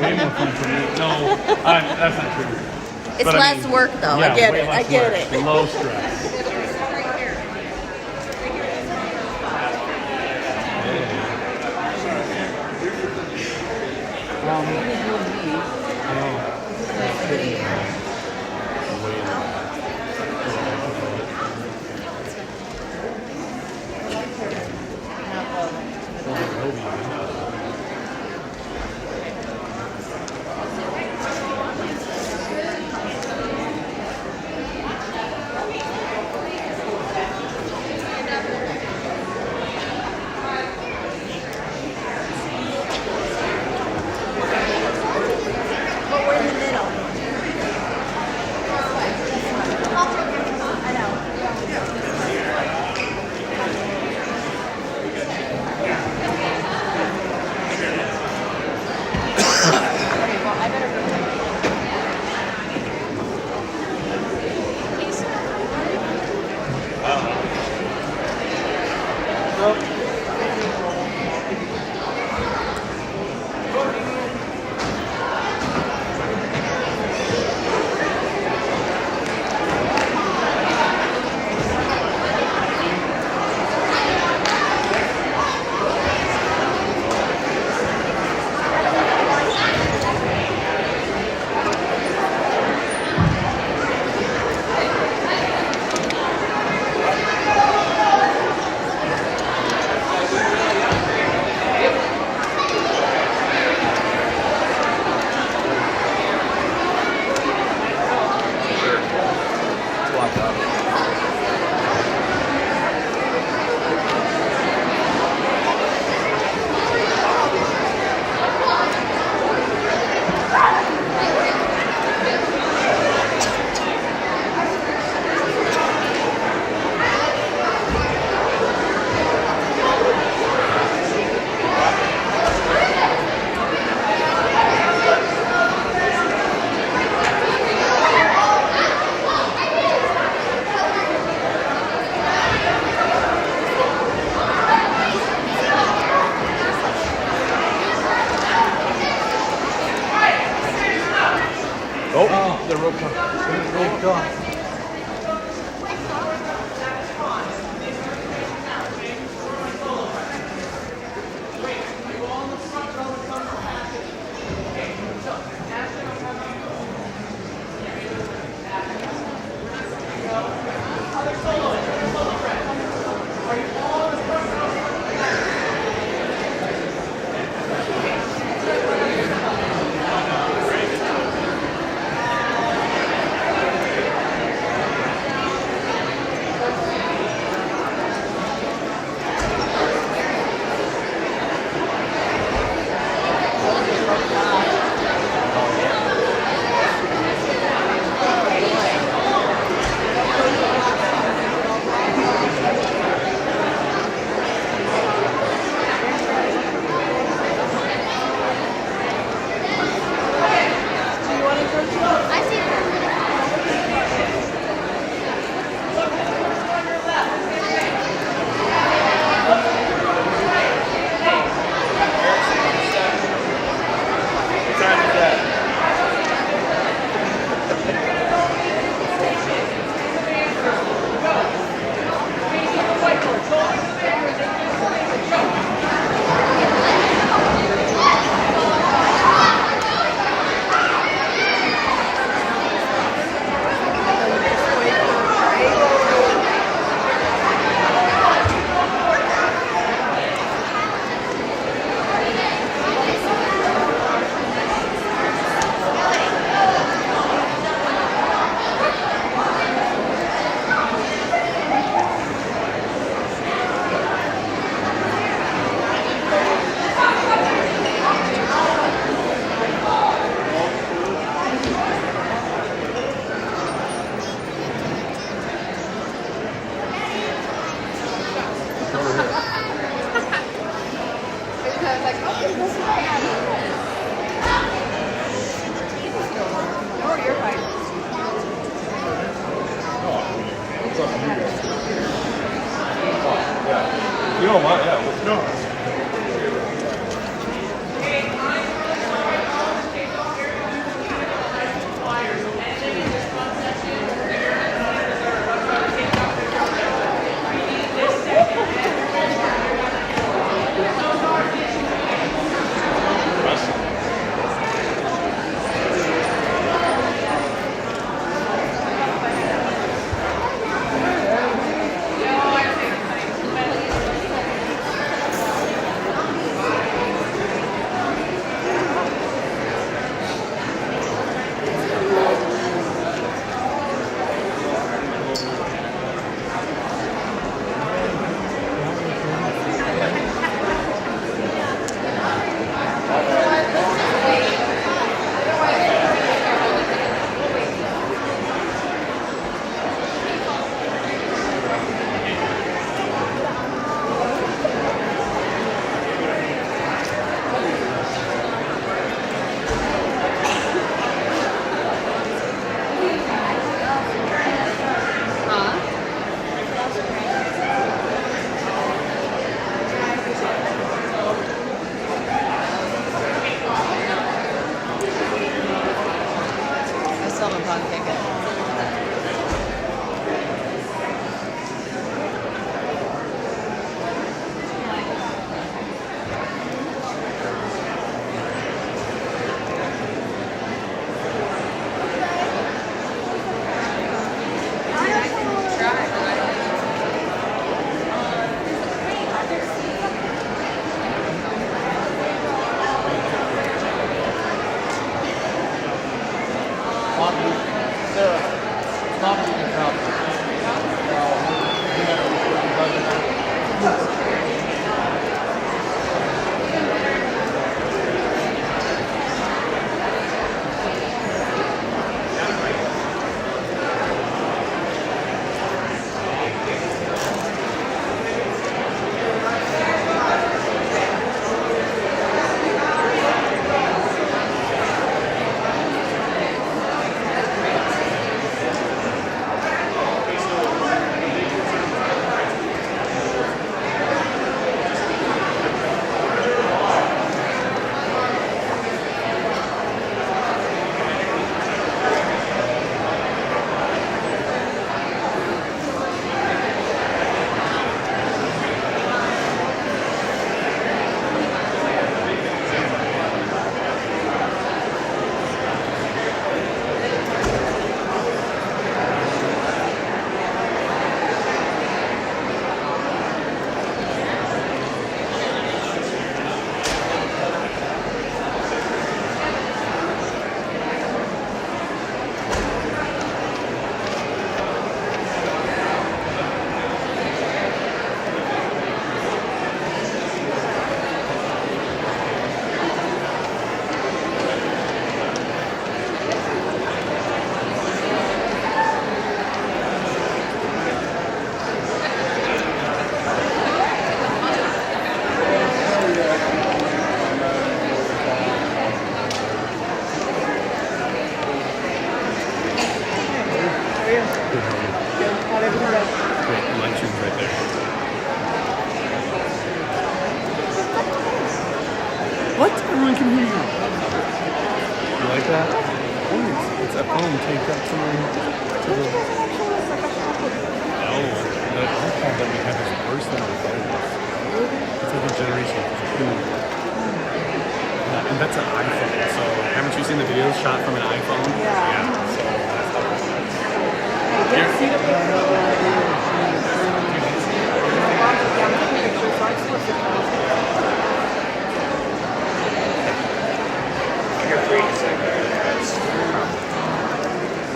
way more fun for me. No, that's not true. It's But I less mean, work, though. yeah, I get way it. less I get work. it. Low stress. But we're in the middle. I know. Okay, well, I better go. Oh, the rope got. You don't want, yeah. No. and take that to the. No, the iPhone that we have is worse than our phones. It's like a generation two. And that's an iPhone. So haven't you seen the videos shot from an iPhone? Yeah. So that's how Didn't see the picture. I'm taking pictures, so I just want to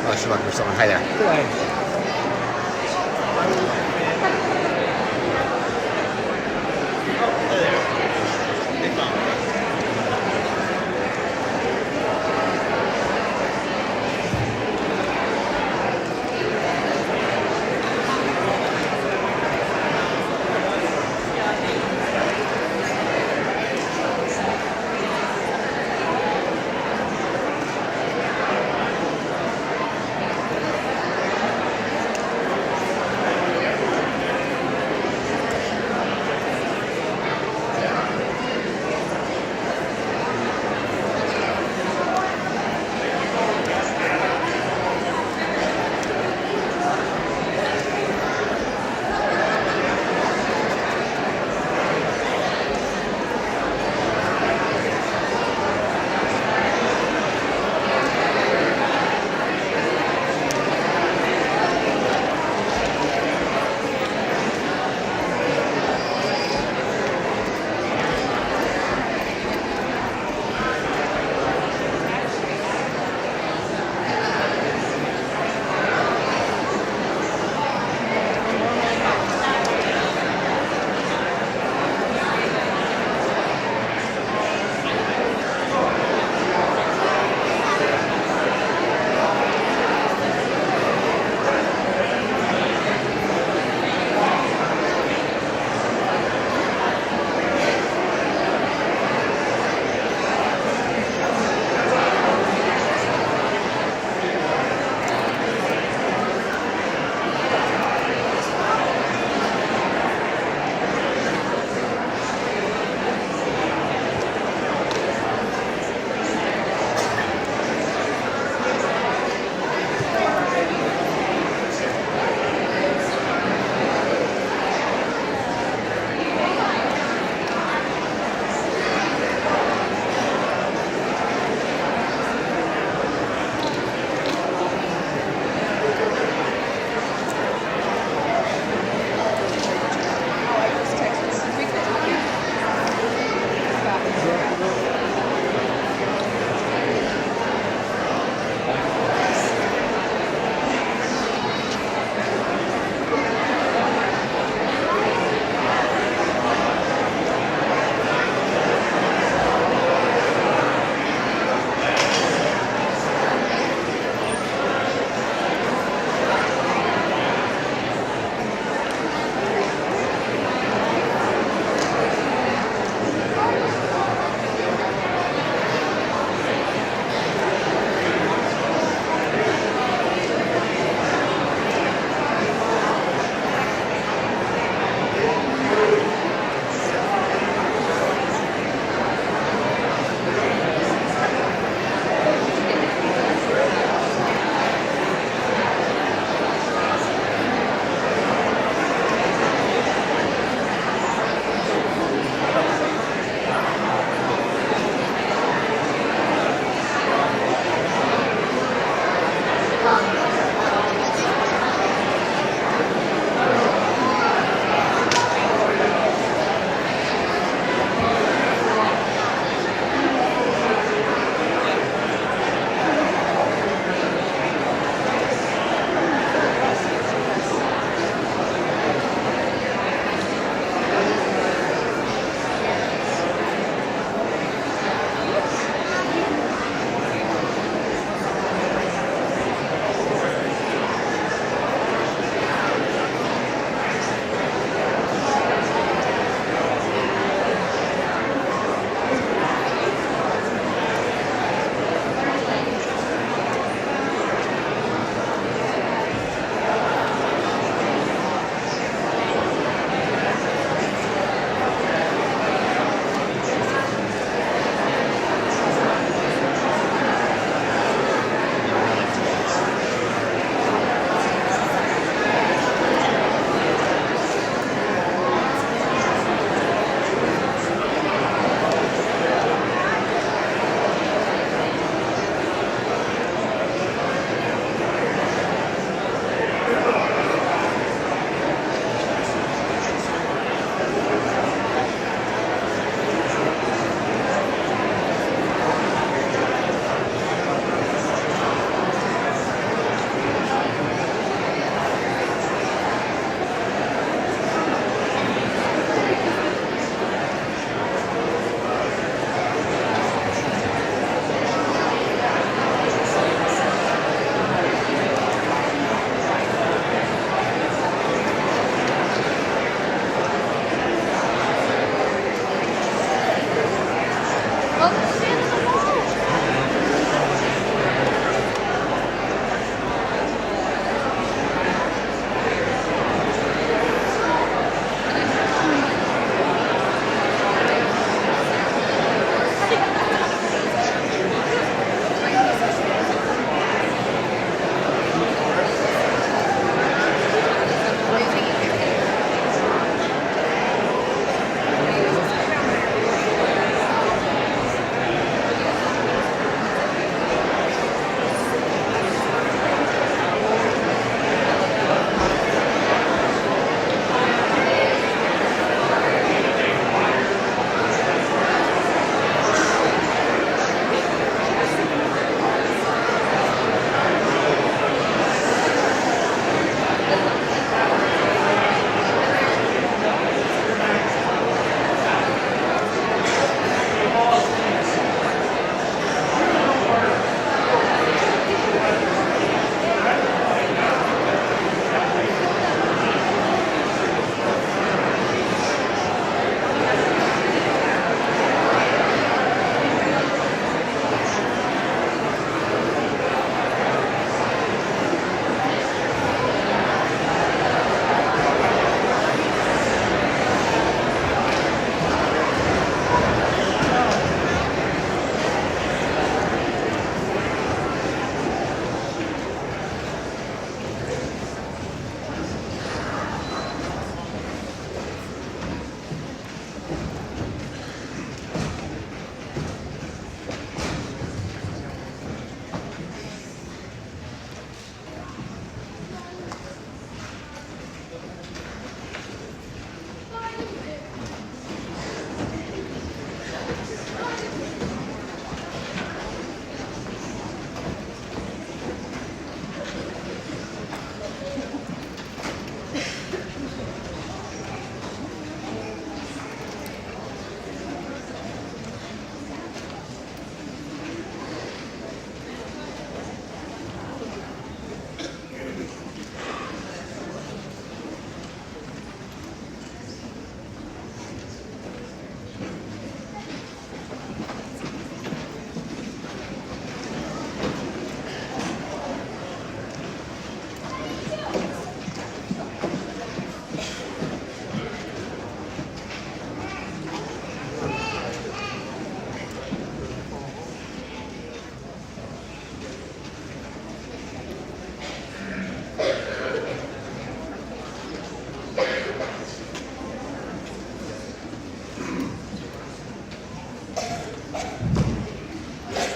Oh, she's looking for someone. Hi there.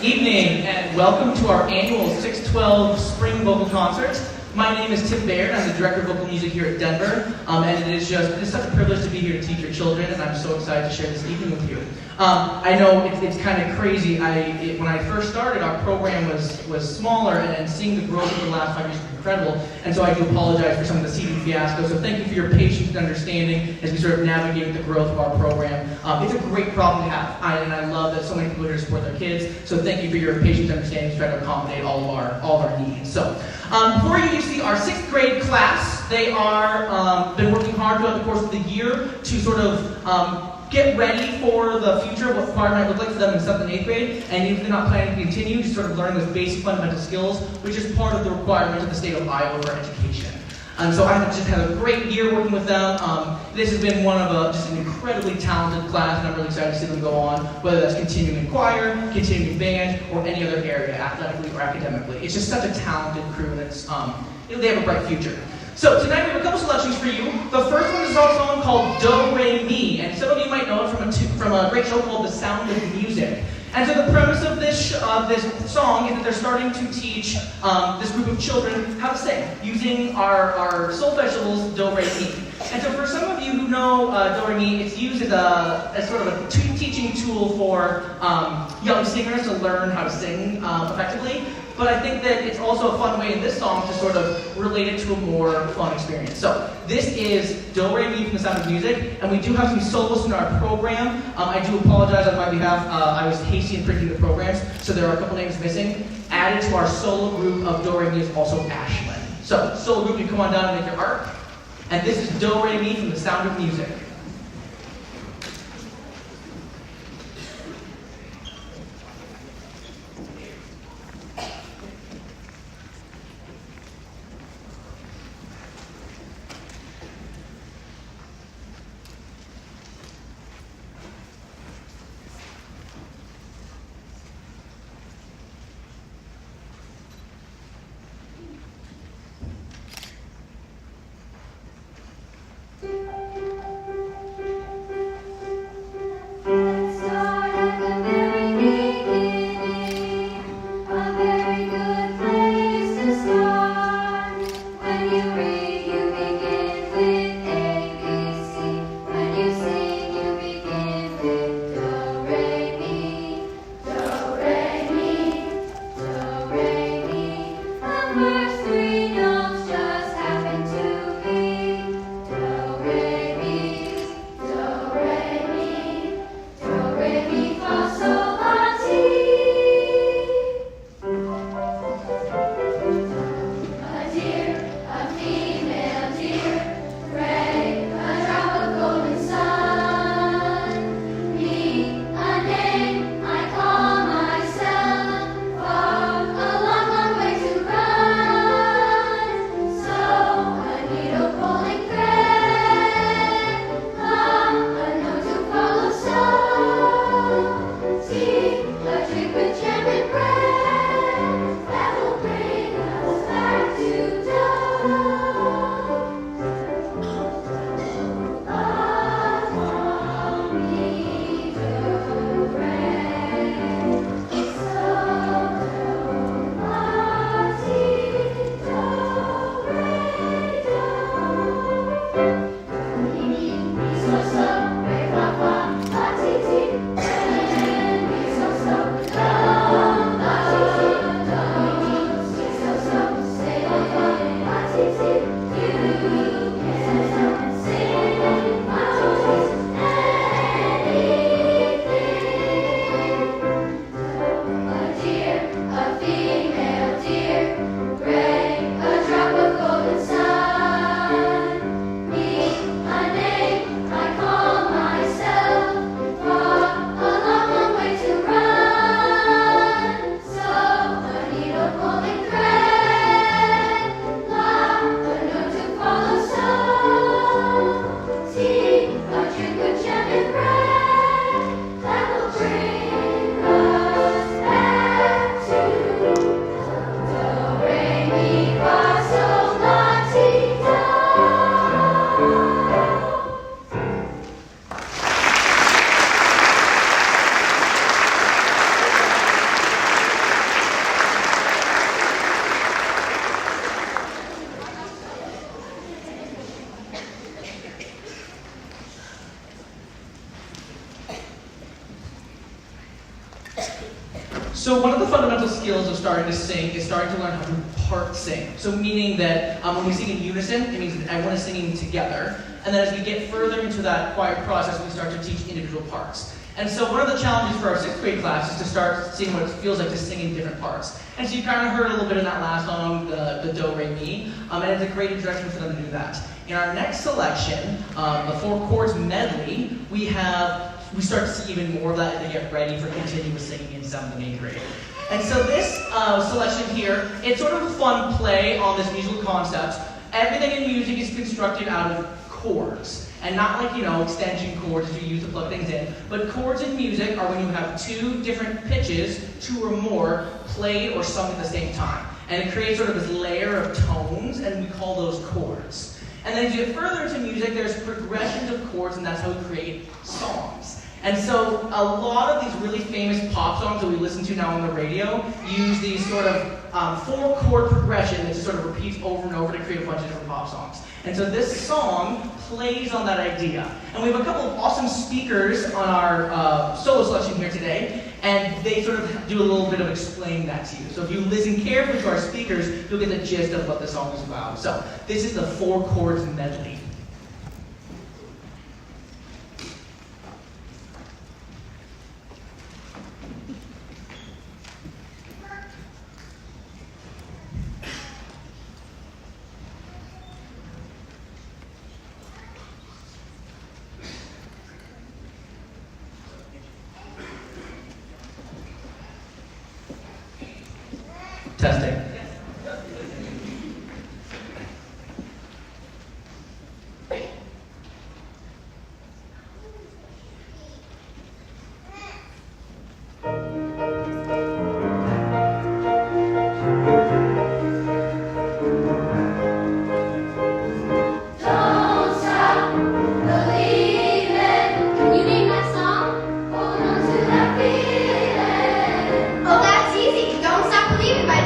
Evening, and welcome to our annual 612 Spring Vocal Concert. My name is Tim Baird. I'm the Director of Vocal Music here at Denver, and it is such a privilege to be here to teach your children, and I'm so excited to share this evening with you. I know it's kind of crazy. When I first started, our program was smaller, and seeing the growth over the last 5 years has been incredible, and so I do apologize for some of the seating fiascos, so thank you for your patience and understanding as we sort of navigate the growth of our program. It's a great problem to have, and I love that so many people are here to support their kids, so thank you for your patience and understanding to try to accommodate all of our needs. So, before you see our 6th grade class. They are been working hard throughout the course of the year to sort of get ready for the future, what choir might look like for them in 7th and 8th grade, and even if they're not planning to continue, just sort of learn those basic fundamental skills, which is part of the requirement of the state of Iowa for education. So I've just had a great year working with them. This has been one of just an incredibly talented class, and I'm really excited to see them go on, whether that's continuing in choir, continuing in band, or any other area, athletically or academically. It's just such a talented crew, and it's they have a bright future. So tonight we have a couple selections for you. The first one is a song called Do Re Mi, and some of you might know it from a great show called The Sound of Music. And so the premise of this song is that they're starting to teach this group of children how to sing using our solfegios Do Re Mi. And so for some of you who know Do Re Mi, it's used as sort of a teaching tool for young singers to learn how to sing effectively. But I think that it's also a fun way in this song to sort of relate it to a more fun experience. So this is Do Re Mi from The Sound of Music, and we do have some soloists in our program. I do apologize on my behalf. I was hasty in printing the programs, so there are a couple names missing. Added to our solo group of Do Re Mi is also Ashlyn. So solo group, you come on down and make your art. And this is Do Re Mi from The Sound of Music. So one of the fundamental skills of starting to sing is starting to learn how to part sing. So meaning that when we sing in unison, it means that everyone is singing together. And then as we get further into that quiet process, we start to teach individual parts. And so one of the challenges for our 6th grade class is to start seeing what it feels like to sing in different parts. And so you kind of heard a little bit in that last song, the Do, Re, Mi, and it's a great introduction for them to do that. In our next selection, the 4 chords medley, we start to see even more of that as they get ready for continuous singing in 7th and 8th grade. And so this selection here, it's sort of a fun play on this musical concept. Everything in music is constructed out of chords. And not like, extension chords that you use to plug things in. But chords in music are when you have 2 different pitches, 2 or more, played or sung at the same time. And it creates sort of this layer of tones, and we call those chords. And then as you get further into music, there's progressions of chords, and that's how we create songs. And so a lot of these really famous pop songs that we listen to now on the radio use these sort of 4-chord progression that just sort of repeats over and over to create a bunch of different pop songs. And so this song plays on that idea. And we have a couple of awesome speakers on our solo selection here today, and they sort of do a little bit of explaining that to you. So if you listen carefully to our speakers, you'll get the gist of what the song is about. So this is the 4 chords medley. Testing.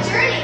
Journey.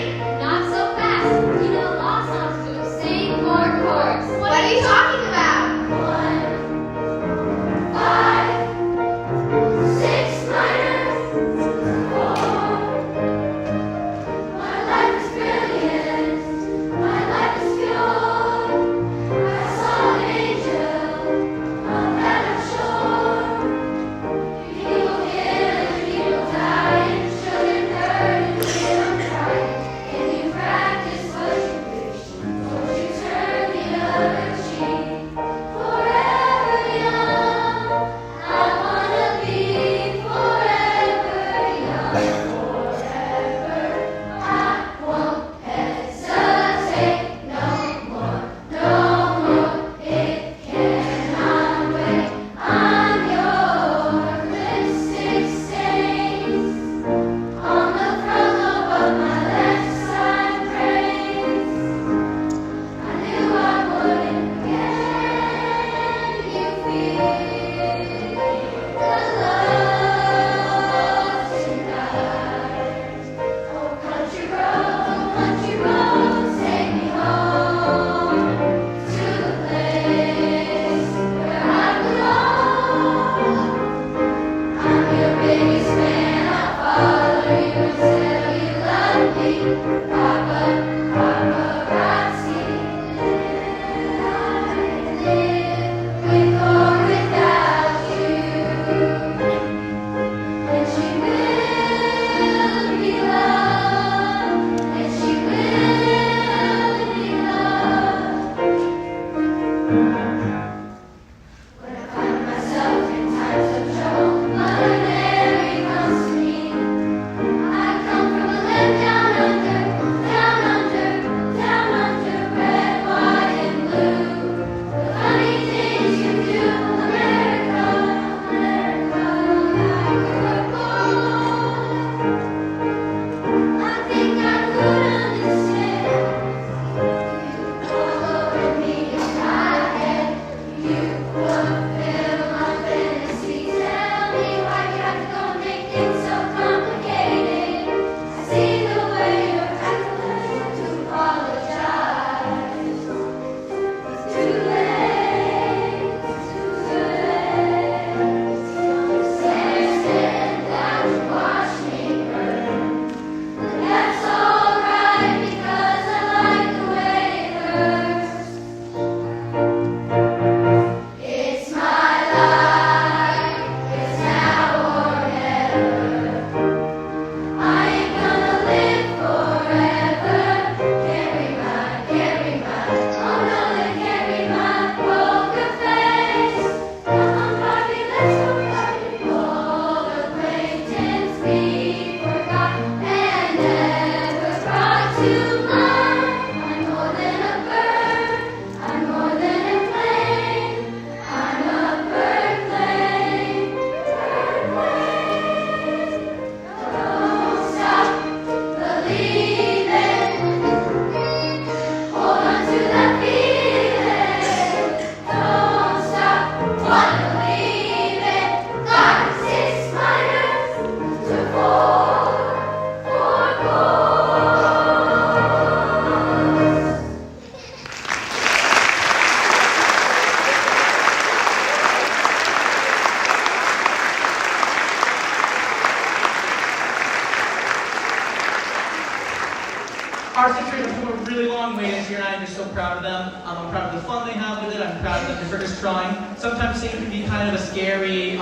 year, and I'm just so proud of them. I'm proud of the fun they have with it. I'm proud of them for just trying. Sometimes singing can be kind of a scary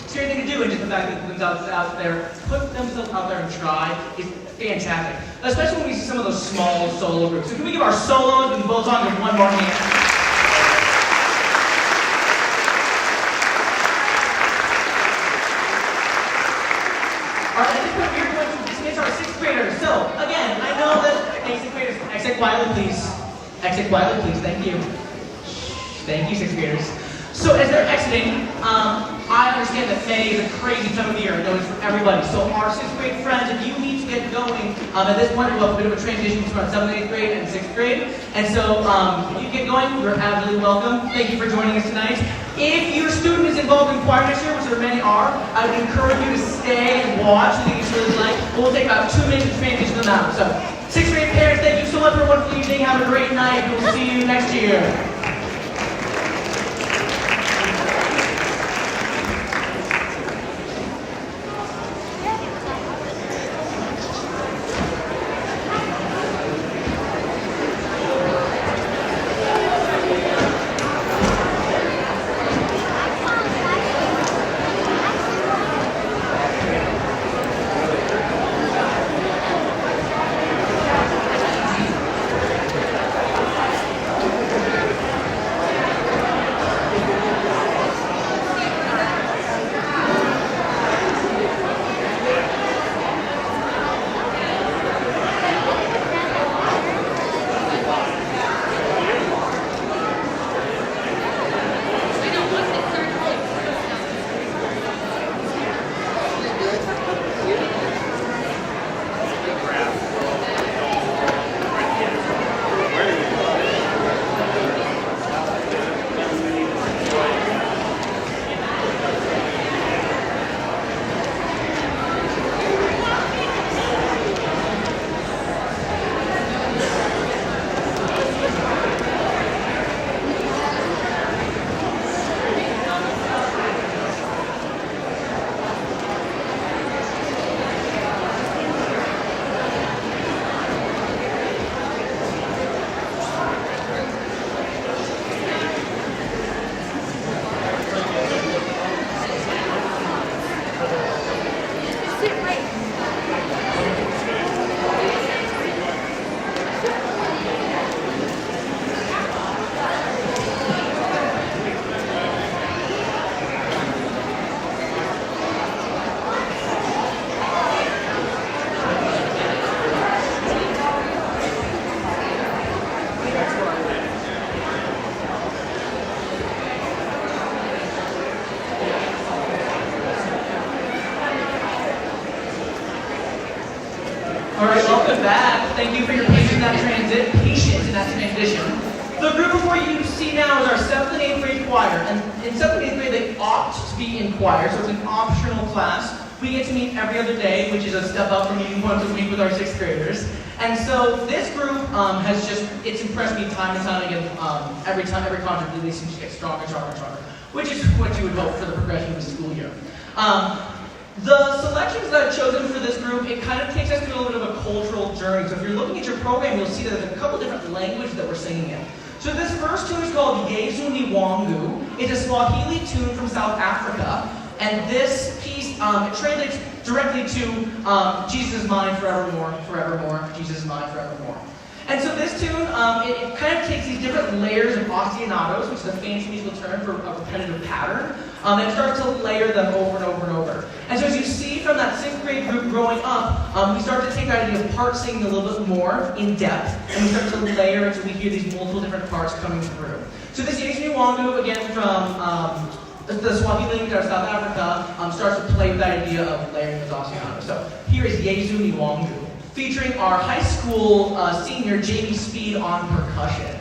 thing to do, and just the fact that put themselves out there and try is fantastic. Especially when we see some of those small solo groups. So can we give our solos and both songs one more hand? Alright, at this point we're going to dismiss our sixth graders. So, again, I know that sixth graders, exit quietly please. Exit quietly please, thank you. Thank you, sixth graders. So as they're exiting, I understand that May is a crazy time of year. I know it's for everybody. So our sixth grade friends, if you need to get going, at this point we'll have a bit of a transition between 7th, 8th grade and 6th grade. And so if you get going, you're absolutely welcome. Thank you for joining us tonight. If your student is involved in choir next year, which there many are, I would encourage you to stay and watch. I think it's really like. We'll take about 2 minutes to transition them out. So 6th grade parents, thank you so much for a wonderful evening. Have a great night. We'll see you next year. Alright, welcome back. Thank you for your patience in that transition. The group before you see now is our 7th and 8th grade choir. And in 7th and 8th grade, they opt to be in choir, so it's an optional class. We get to meet every other day, which is a step up from meeting once a week with our 6th graders. And so this group it's impressed me time and time again. Every concert, they seem to get stronger and stronger and stronger, which is what you would hope for the progression of the school year. The selections that I've chosen for this group, it kind of takes us through a little bit of a cultural journey. So if you're looking at your program, you'll see that there's a couple different languages that we're singing in. So this first tune is called Yesu ni Wangu. It's a Swahili tune from South Africa. And this piece, it translates directly to Jesus is mine forevermore, forevermore, Jesus is mine forevermore. And so this tune, it kind of takes these different layers of ostinatos, which is a fancy musical term for a repetitive pattern, and it starts to layer them over and over and over. And so as you see from that 6th grade group growing up, we start to take that idea of part singing a little bit more in depth, and we start to layer it so we hear these multiple different parts coming through. So this Yesu ni Wangu, again from the Swahili language out of South Africa, starts to play with that idea of layering those ostinatos. So here is Yesu ni Wangu, featuring our high school senior Jamie Speed on percussion.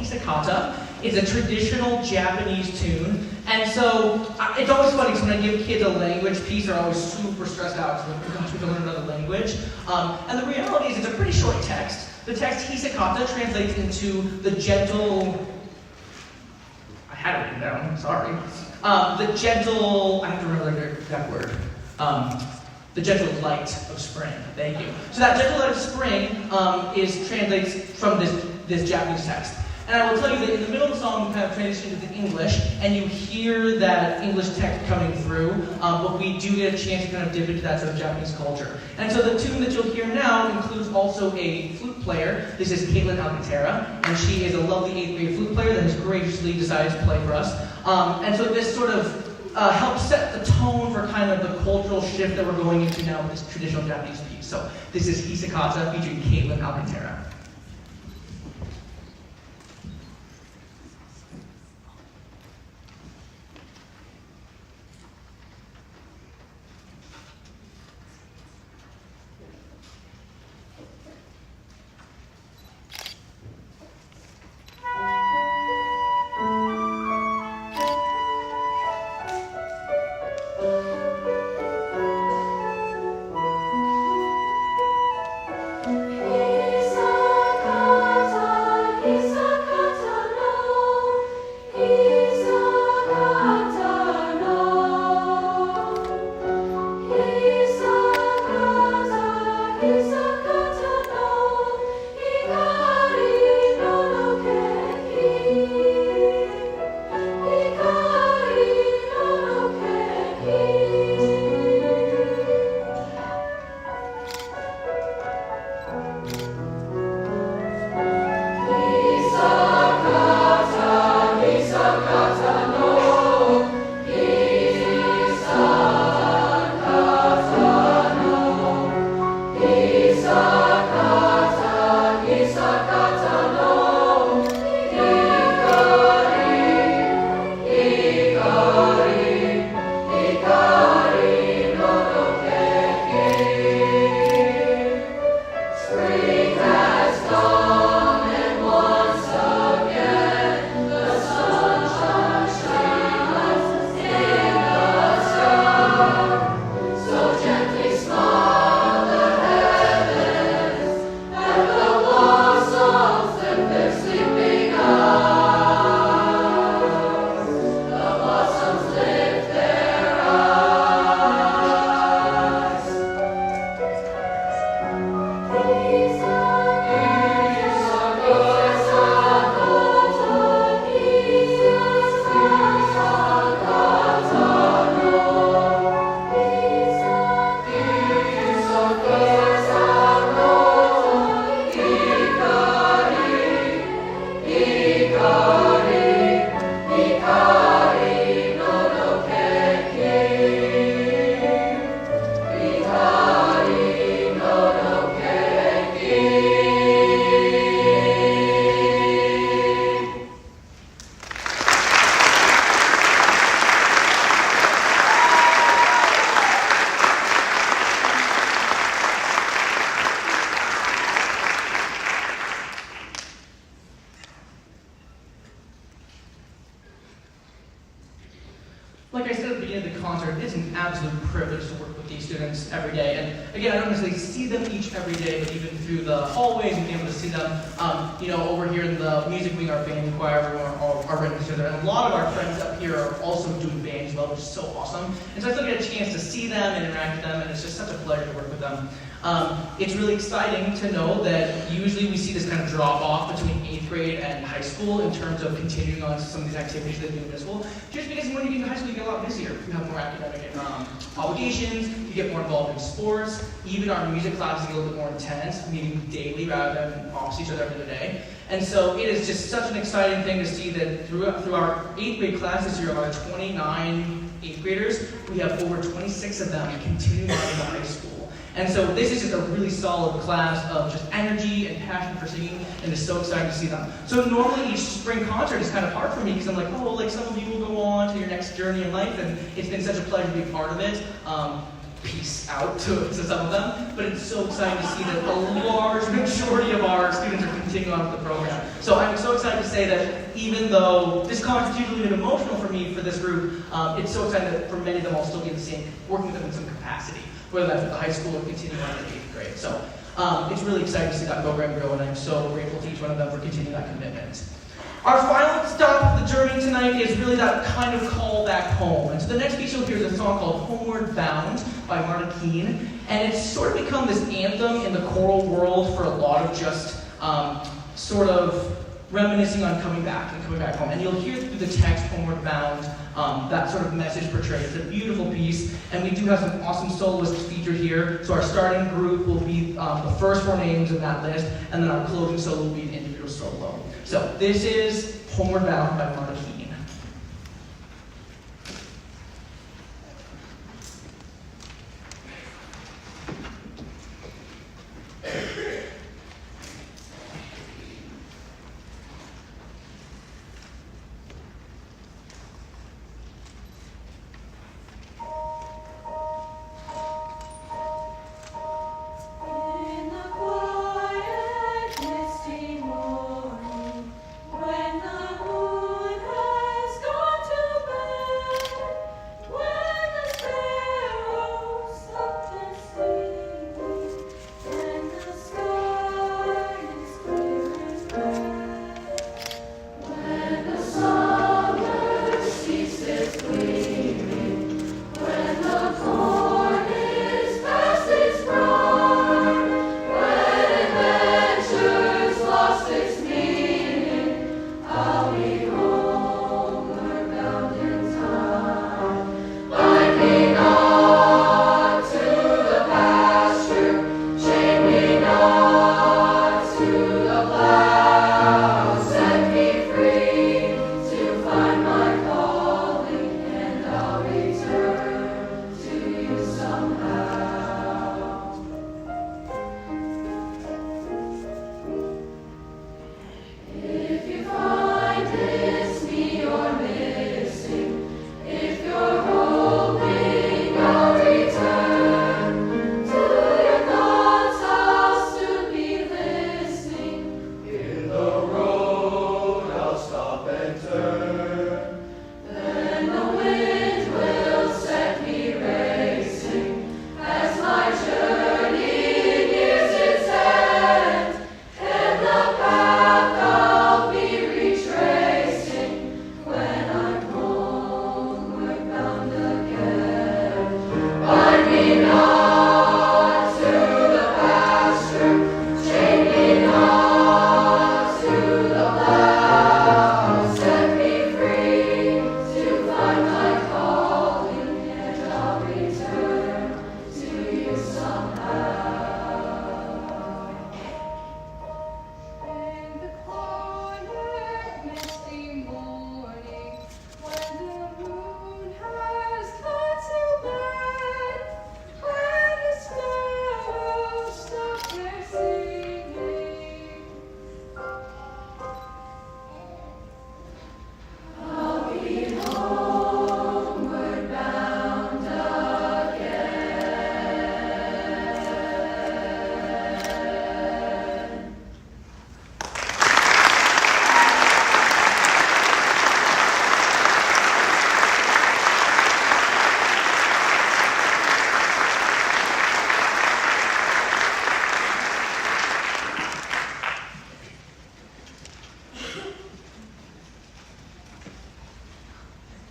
Hisakata. It's a traditional Japanese tune. And so it's always funny because when I give kids a language piece, they're always super stressed out because they're like, oh gosh, we have to learn another language. And the reality is it's a pretty short text. The text Hisakata translates into the gentle... I had it written down, sorry. The gentle... I have to remember that word. The gentle light of spring. Thank you. So that gentle light of spring translates from this Japanese text. And I will tell you that in the middle of the song, we kind of transition into the English, and you hear that English text coming through, but we do get a chance to kind of dip into that sort of Japanese culture. And so the tune that you'll hear now includes also a flute player. This is Caitlin Alcantara, and she is a lovely 8th grade flute player that has graciously decided to play for us. And so this sort of helps set the tone for kind of the cultural shift that we're going into now with this traditional Japanese piece. So this is Hisakata featuring Caitlin Alcantara. Like I said at the beginning of the concert, it's an absolute privilege to work with these students every day. And again, I don't necessarily see them each every day, but even through the hallways and being able to see them, over here in the music wing, our band and choir, everyone are right next to each other. And a lot of our friends up here are also doing band as well, which is so awesome. And so I still get a chance to see them and interact with them, and it's just such a pleasure to work with them. It's really exciting to know that usually we see this kind of drop off between 8th grade and high school in terms of continuing on some of these activities that we do in middle school. Just because when you get to high school, you get a lot busier. You have more academic obligations, you get more involved in sports, even our music classes get a little bit more intense, meeting daily rather than off each other every other day. And so it is just such an exciting thing to see that through our 8th grade class this year, of our 29 8th graders, we have over 26 of them continuing on into high school. And so this is just a really solid class of just energy and passion for singing, and it's so exciting to see them. So normally each spring concert is kind of hard for me because I'm like, some of you will go on to your next journey in life, and it's been such a pleasure to be a part of it. piece out to some of them, but it's so exciting to see that a large majority of our students are continuing on with the program. So I'm so excited to say that even though this conference is usually been emotional for me for this group, it's so exciting that for many of them I'll still be working with them in some capacity, whether that's at the high school or continuing on in the 8th grade. So it's really exciting to see that program grow, and I'm so grateful to each one of them for continuing that commitment. Our final stop of the journey tonight is really that kind of call back home. And so the next piece you'll hear is a song called Homeward Bound by Marta Keene. And it's sort of become this anthem in the choral world for a lot of just sort of reminiscing on coming back and coming back home. And you'll hear through the text, Homeward Bound, that sort of message portrayed. It's a beautiful piece, and we do have some awesome soloists featured here. So our starting group will be the first 4 names in that list, and then our closing solo will be an individual solo. So this is Homeward Bound by Marta Keene.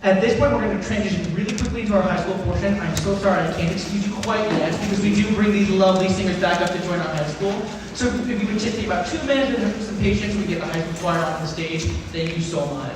At this point, we're going to transition really quickly to our high school portion. I'm so sorry I can't excuse you quite yet, because we do bring these lovely singers back up to join our high school. So if you would just take about 2 minutes and have some patience, we get the high school choir on the stage. Thank you so much.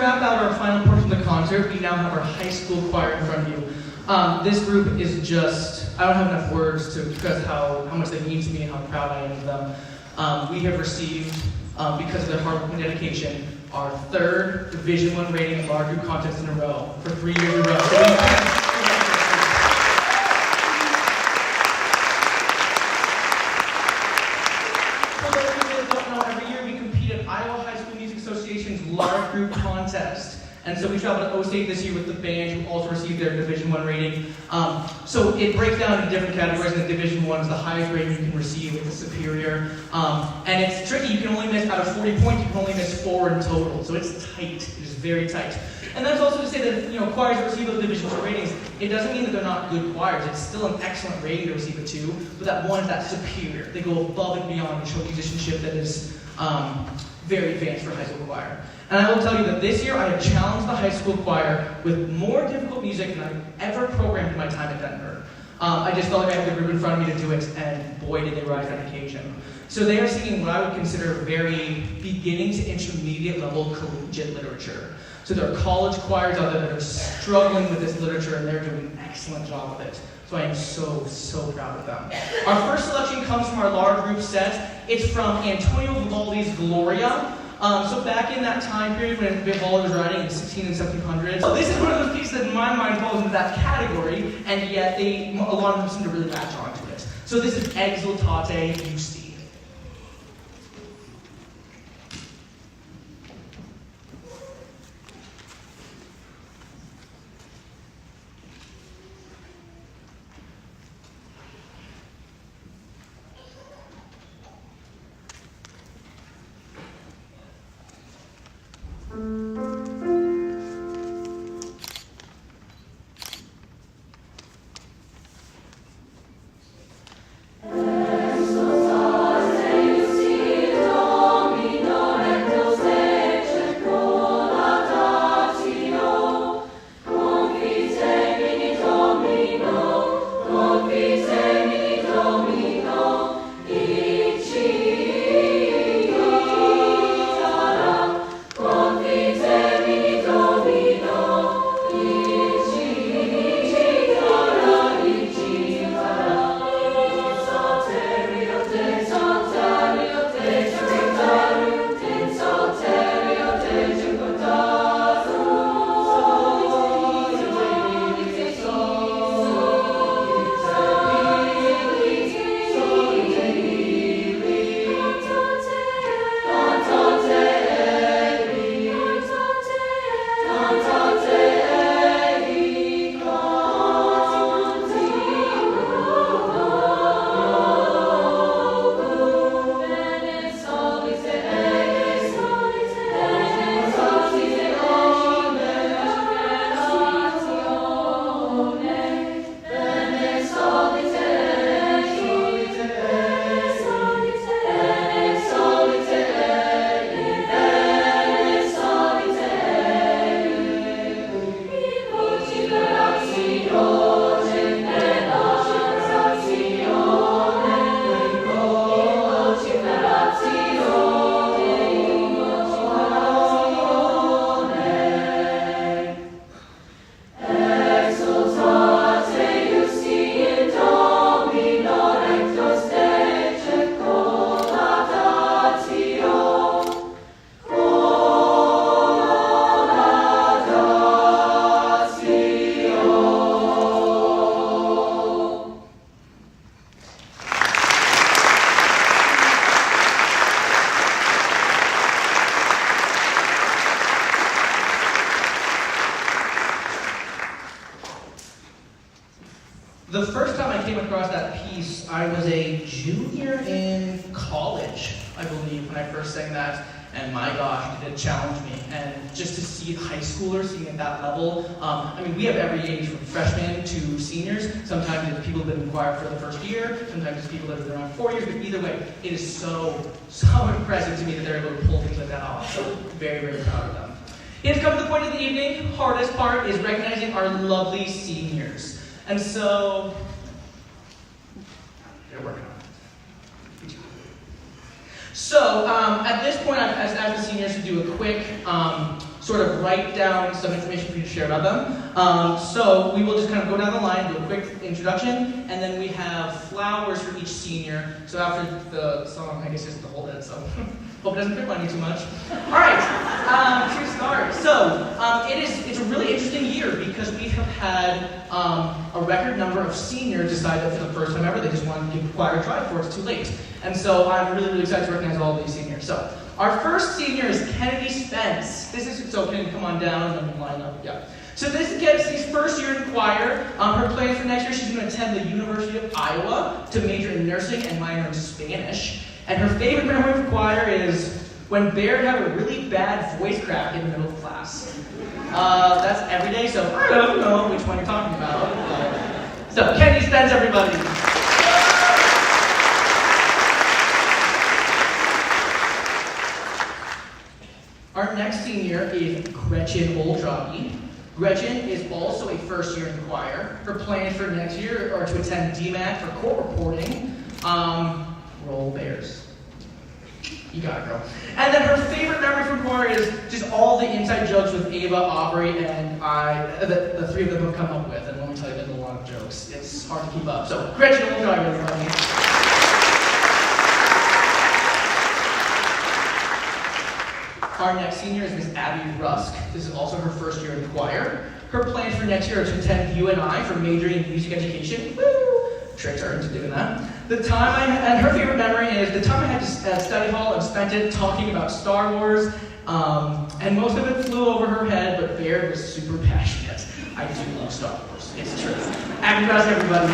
wrap out our final portion of the concert, we now have our high school choir in front of you. This group is just, I don't have enough words to express how much they mean to me and how proud I am of them. We have received, because of their hard work and dedication, our 3rd Division I rating at large group contest in a row, for 3 years in a row. For those of you that don't know, every year we compete at Iowa High School Music Association's large group contest. And so we traveled to O-State this year with the band who also received their Division I rating. So it breaks down into different categories, and the Division I is the highest rating you can receive with the superior. And it's tricky, you can only miss, out of 40 points, you can only miss 4 in total. So it's tight, it is very tight. And that's also to say that, choirs that receive those Division II ratings, it doesn't mean that they're not good choirs. It's still an excellent rating to receive a 2, but that 1 is that superior. They go above and beyond to show musicianship that is very advanced for high school choir. And I will tell you that this year I have challenged the high school choir with more difficult music than I've ever programmed in my time at Denver. I just felt like I had the group in front of me to do it, and boy did they rise on occasion. So they are singing what I would consider very beginning to intermediate level collegiate literature. So there are college choirs out there that are struggling with this literature, and they're doing an excellent job of it. So I am so proud of them. Our first selection comes from our large group set. It's from Antonio Vivaldi's Gloria. So back in that time period when Vivaldi was writing in the 1600s and 1700s. So this is one of those pieces that in my mind falls into that category, and yet a lot of them seem to really latch onto it. So this is Exultate Justi. The first time I came across that piece, I was a junior in college, I believe, when I first sang that. And my gosh, did it challenge me. And just to see high schoolers singing at that level, we have every age from freshmen to seniors. Sometimes it's people who've been in choir for the first year, sometimes it's people that have been around 4 years, but either way, it is so impressive to me that they're able to pull things like that off. So very, very proud of them. It has come to the point of the evening. Hardest part is recognizing our lovely seniors. And so, they're working on it. Good job. So, at this point, I've asked the seniors to do a quick sort of write down some information for you to share about them. So we will just kind of go down the line, do a quick introduction, and then we have flowers for each senior. So after the song, I guess it's the whole dead song. Hope it doesn't pick on you too much. All right, to start. So it's a really interesting year because we have had a record number of seniors decide that for the first time ever they just want to give choir a try before it's too late. And so I'm really, really excited to recognize all of these seniors. So our first senior is Kennedy Spence. So Kennedy, come on down and then line up. Yeah. So this is Kennedy's first year in choir. Her plans for next year, she's going to attend the University of Iowa to major in nursing and minor in Spanish. And her favorite memory of choir is when Baird had a really bad voice crack in the middle of class. That's every day, so I don't know which one you're talking about. So Kennedy Spence, everybody. Our next senior is Gretchen Oldrage. Gretchen is also a first year in choir. Her plans for next year are to attend DMAC for court reporting. Roll Bears. You got it, girl. And then her favorite memory from choir is just all the inside jokes with Ava, Aubrey, and I, the three of them have come up with. And let me tell you, there's a lot of jokes. It's hard to keep up. So, Gretchen Oldrage, everybody. Our next senior is Miss Abby Rusk. This is also her first year in choir. Her plans for next year are to attend UNI for majoring in music education. Woo! Tricked her into doing that. And her favorite memory is the time I had to study hall and spent it talking about Star Wars. And most of it flew over her head, but Baird was super passionate. I do love Star Wars. It's true. Abby Rusk, everybody.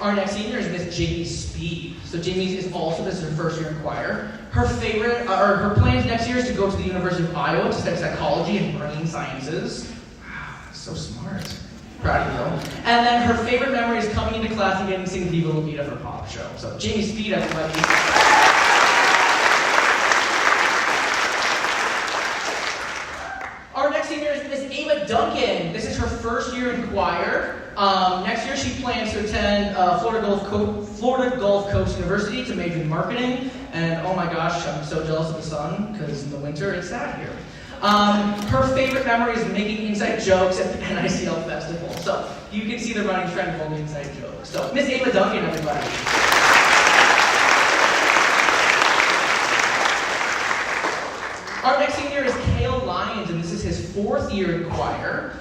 Our next senior is Miss Jamie Speed. So Jamie is also, this is her first year in choir. Her favorite, or her plans next year is to go to the University of Iowa to study psychology and brain sciences. Wow, that's so smart. Proud of you. And then her favorite memory is coming into class and getting to sing Viva La Vida for Pop Show. So Jamie Speed, everybody. Our next senior is Miss Ava Duncan. This is her first year in choir. Next year she plans to attend Florida Gulf Coast University to major in marketing. And oh my gosh, I'm so jealous of the sun because in the winter it's sad here. Her favorite memory is making inside jokes at the NICL Festival. So you can see the running trend of all the inside jokes. So Miss Ava Duncan, everybody. Our next senior is Cale Lyons, and this is his fourth year in choir.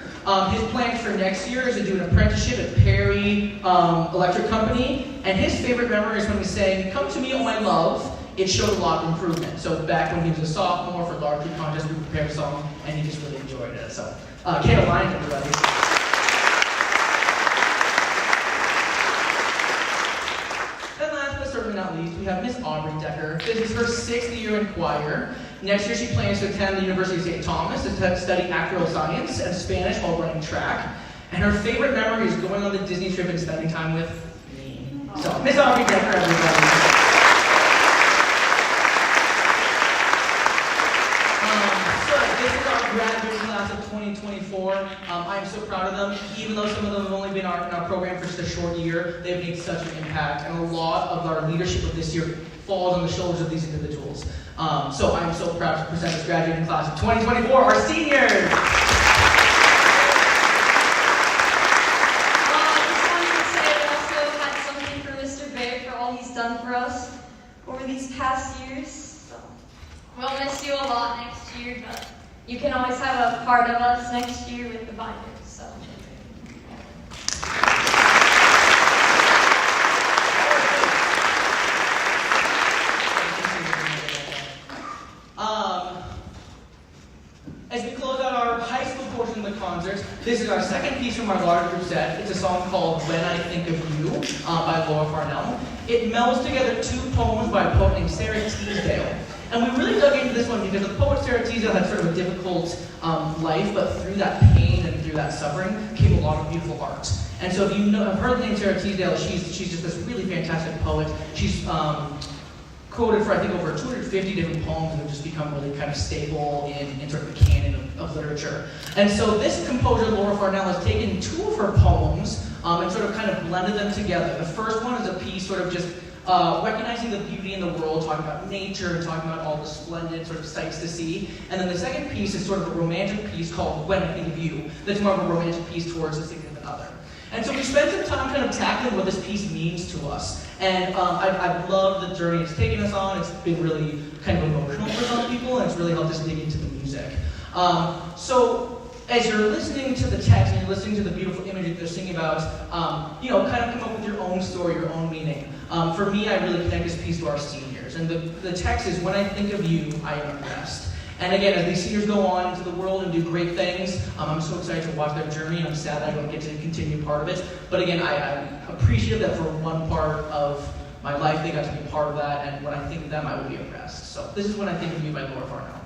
His plans for next year is to do an apprenticeship at Perry Electric Company, and his favorite memory is when he sang, "Come to me, oh my love." It showed a lot of improvement. So back when he was a sophomore for Large Group Contest, we prepared a song, and he just really enjoyed it. So, Cale Lyons, everybody. And last but certainly not least, we have Miss Aubrey Decker. This is her 6th year in choir. Next year, she plans to attend the University of St. Thomas to study actuarial science and Spanish while running track. And her favorite memory is going on the Disney trip and spending time with me. So, Miss Aubrey Decker, everybody. This is our graduating class of 2024. I am so proud of them. Even though some of them have only been in our program for just a short year, they've made such an impact. And a lot of our leadership of this year falls on the shoulders of these individuals. So I'm so proud to present this graduating class of 2024, our seniors. I just wanted to say I also had something for Mr. Baird for all he's done for us over these past years. So we'll miss you a lot next year, but you can always have a part of us next year with the Bible. So. As we close out our high school portion of the concert, this is our second piece from our large group set. It's a song called When I Think of You by Laura Farnell. It melds together 2 poems by a poet named Sarah Teasdale. And we really dug into this one because the poet Sarah Teasdale had sort of a difficult life, but through that pain and through that suffering came a lot of beautiful art. And so if you have heard the name Sarah Teasdale, she's just this really fantastic poet. She's quoted for I think over 250 different poems that have just become really kind of staple in sort of the canon of literature. And so this composer, Laura Farnell, has taken 2 of her poems and sort of kind of blended them together. The first one is a piece sort of just recognizing the beauty in the world, talking about nature, and talking about all the splendid sort of sights to see. And then the second piece is sort of a romantic piece called When I Think of You. That's more of a romantic piece towards a significant other. And so we spent some time kind of tackling what this piece means to us. And I've loved the journey it's taken us on. It's been really kind of emotional for some people, and it's really helped us dig into the music. So as you're listening to the text and you're listening to the beautiful imagery that they're singing about, kind of come up with your own story, your own meaning. For me, I really connect this piece to our seniors. And the text is, when I think of you, I am impressed. And again, as these seniors go on into the world and do great things, I'm so excited to watch their journey, and I'm sad that I don't get to continue part of it. But again, I'm appreciative that for one part of my life, they got to be part of that, and when I think of them, I will be impressed. So this is When I Think of You by Laura Farnell.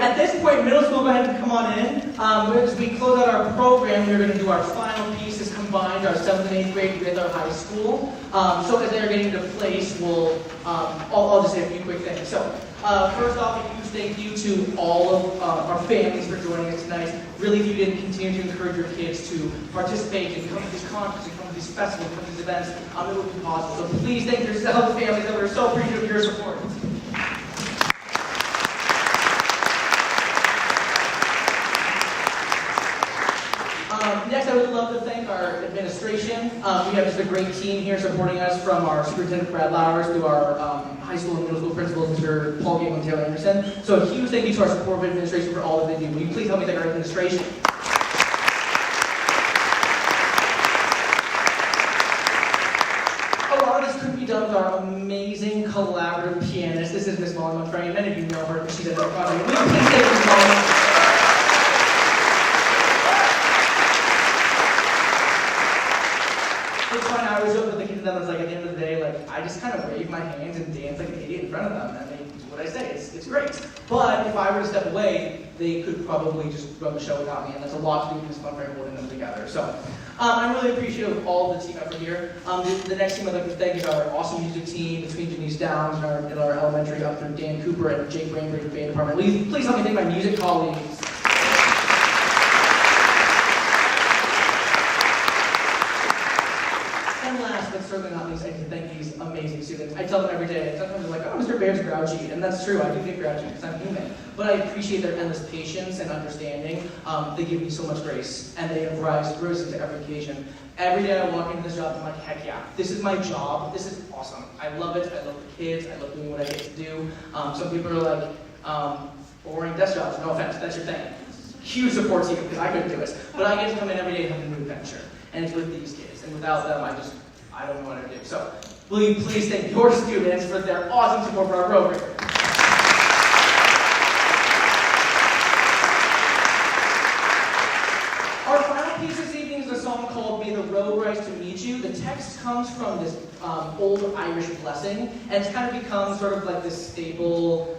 at this point, middle school, go ahead and come on in. As we close out our program, we're going to do our final pieces combined, our 7th and 8th grade with our high school. So as they're getting into place, I'll just say a few quick things. So first off, a huge thank you to all of our families for joining us tonight. Really, if you didn't continue to encourage your kids to participate and come to these conferences, come to these festivals, come to these events, it would be possible. So please thank yourselves, families, that we're so appreciative of your support. Next, I would love to thank our administration. We have just a great team here supporting us, from our superintendent, Brad Lowers, to our high school and middle school principals, Mr. Paul Gable and Taylor Anderson. So a huge thank you to our support administration for all that they do. Will you please help me thank our administration? A lot of this could be done with our amazing collaborative pianist. This is Miss Molly Monfrey. Many of you know her, but she's at our project. Will you please thank Miss Molly? I was joking with the kids, and I was like, at the end of the day, like, I just kind of wave my hands and dance like an idiot in front of them, and they do what I say. It's great. But if I were to step away, they could probably just run the show without me, and that's a lot to do with this fun holding them together. So I'm really appreciative of all of the team effort here. The next team I'd like to thank is our awesome music team between Denise Downs and our elementary up through Dan Cooper and Jake Brainbury in the band department. Please help me thank my music colleagues. And last, but certainly not least, I need to thank these amazing students. I tell them every day, sometimes they're like, oh, Mr. Bair's grouchy, and that's true, I do get grouchy because I'm human. But I appreciate their endless patience and understanding. They give me so much grace, and they have risen to every occasion. Every day I walk into this job, I'm like, heck yeah, this is my job, this is awesome. I love it, I love the kids, I love doing what I get to do. Some people are like, boring desk jobs, no offense, that's your thing. Huge support team, because I couldn't do it. But I get to come in every day and have a new adventure. And it's with these kids. And without them, I don't know what to do. So, will you please thank your students for their awesome support for our program. Our final piece this evening is a song called May the Road Rise to Meet You. The text comes from this old Irish blessing, and it's kind of become sort of like this staple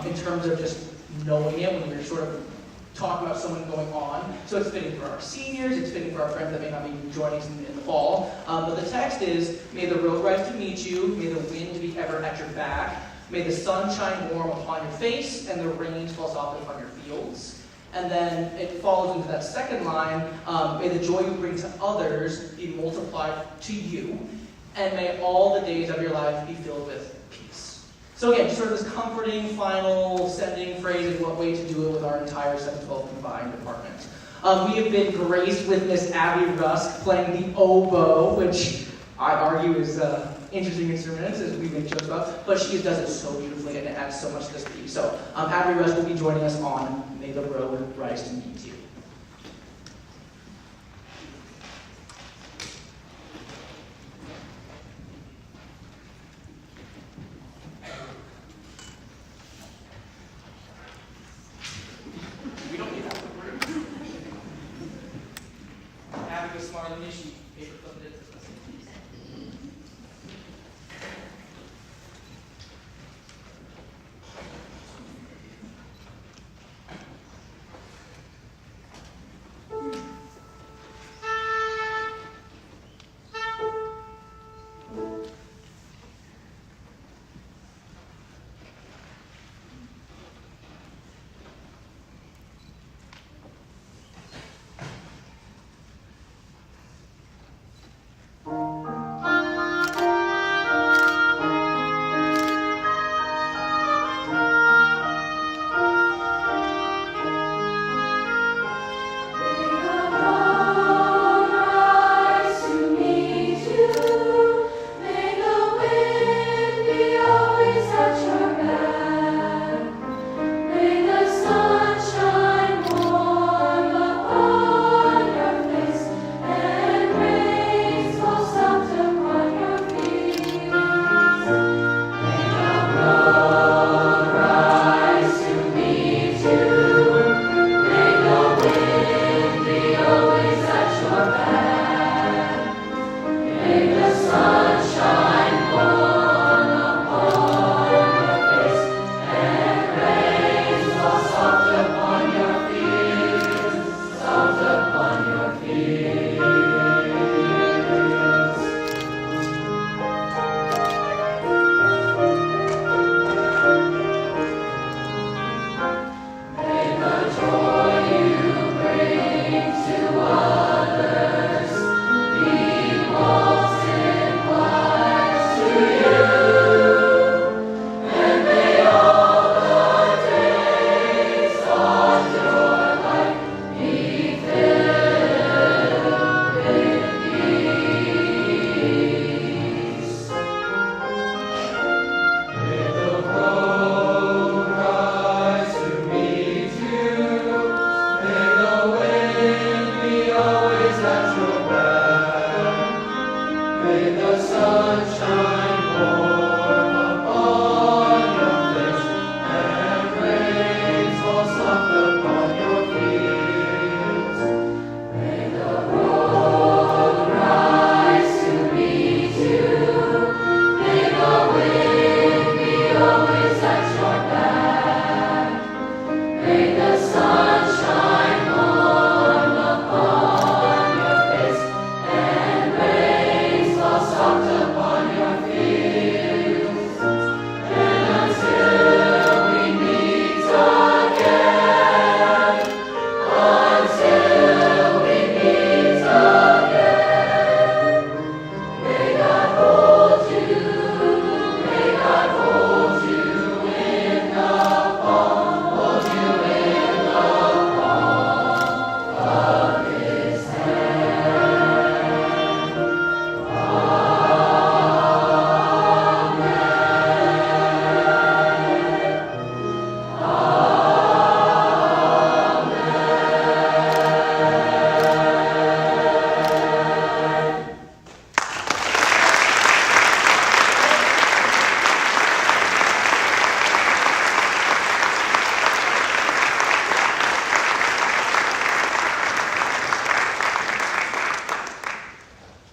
in terms of just knowing it when you're sort of talk about someone going on. So it's fitting for our seniors, it's fitting for our friends that may not be joining us in the fall. But the text is, may the road rise to meet you, may the wind be ever at your back, may the sun shine warm upon your face, and the rain fall softly upon your fields. And then it follows into that second line, may the joy you bring to others be multiplied to you, and may all the days of your life be filled with peace. So again, sort of this comforting, final, sending phrase is what way to do it with our entire 7-12 combined department. We have been graced with Miss Abby Rusk playing the oboe, which I argue is an interesting instrument, as we make jokes about, but she does it so beautifully and it adds so much to this piece. So Abby Rusk will be joining us on May the Road Rise to Meet You.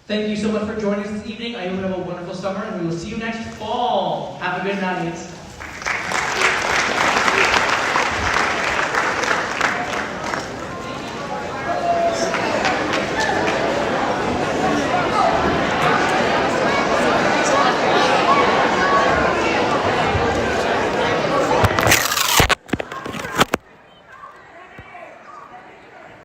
Thank you so much for joining us this evening. I hope you have a wonderful summer, and we will see you next fall. Have a good night.